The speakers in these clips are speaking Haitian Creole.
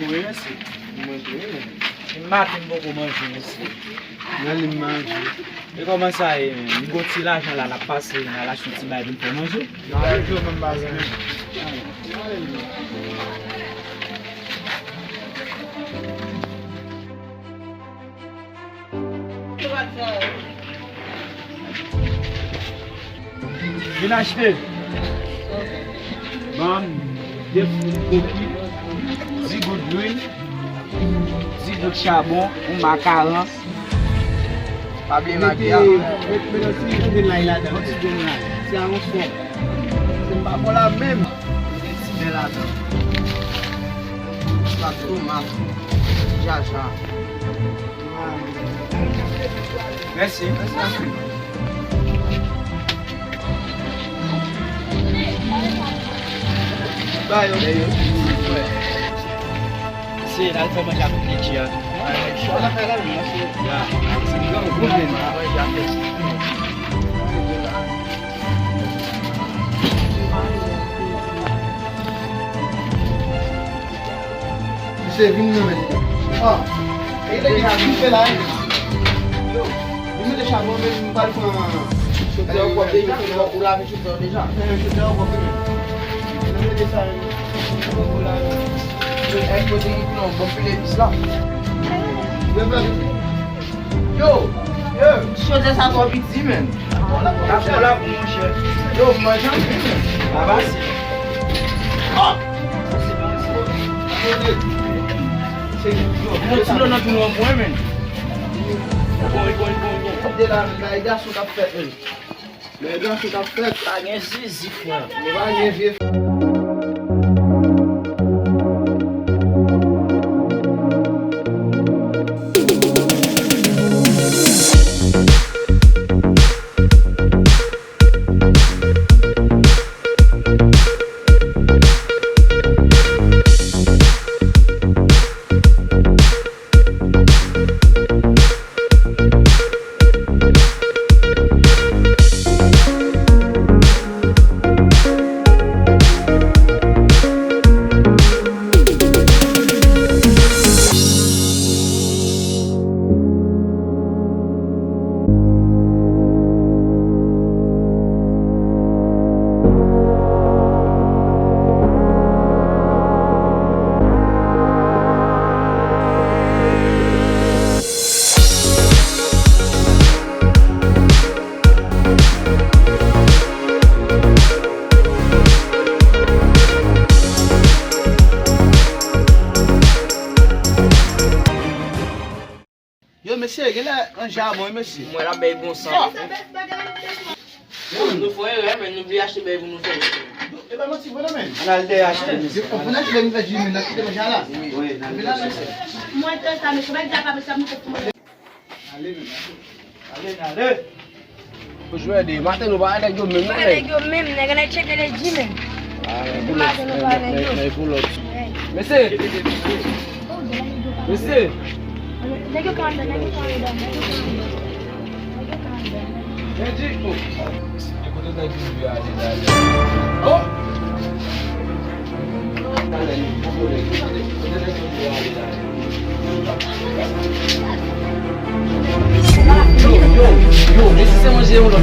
Oui, merci. Je matin beaucoup manger aussi. Je mange. Et comment ça, je l'argent là, la passe, la chute, pour manger? Non, je ne même pas. Viens acheter. Bon, des coquilles, 10 gouttes d'huile, 10 gouttes de charbon, un macaron. Pas bien maquillé. C'est un fond. C'est pas pour la même. C'est là-dedans. La tomate. Jaja. Merci. Vai, Sì, l'altro mangiato che c'è. Olha para mim, Você vindo no meio. Ó, ele aqui já viu pela aí. Vamos deixar bom mesmo para com a. Chutar o copo dele, o lado chutou já. Chutar o copo dele. Não me deixar ele. É coisa muito não, vamos pedir isso lá. Yo, deixa eu essa copa de cima, mano. Tá por lá com o chefe. Yo, mas já não. Tá vazio. Ó. Não tirou na tua mão, mano. Bom. Cadê lá, aí dá açúcar perto ele. Aí dá açúcar perto. Tá nem zizi, mano. Vai ver. Yo, monsieur, il a un jambon, monsieur. Moi, la belle bon sang. Nous faisons mais nous voulons acheter pour nous faire. Eh ben, moi, tu vois, même. On a le acheter. Vous n'avez pas de jus, mais là, tu es déjà là. Oui. Moi, ça me fait pas ça me Allez. Faut jouer des matins, nous allons aller même. Monsieur. Oh! Yo, laissez manger l'autre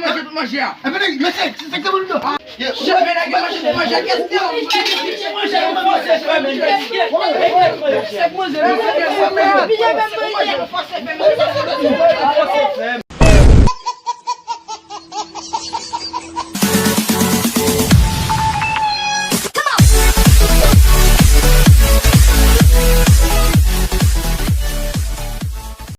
manger tout manger. Eh ben, monsieur, c'est que vous le Je vais la gueule manger tout manger. Qu'est-ce que c'est? Manger,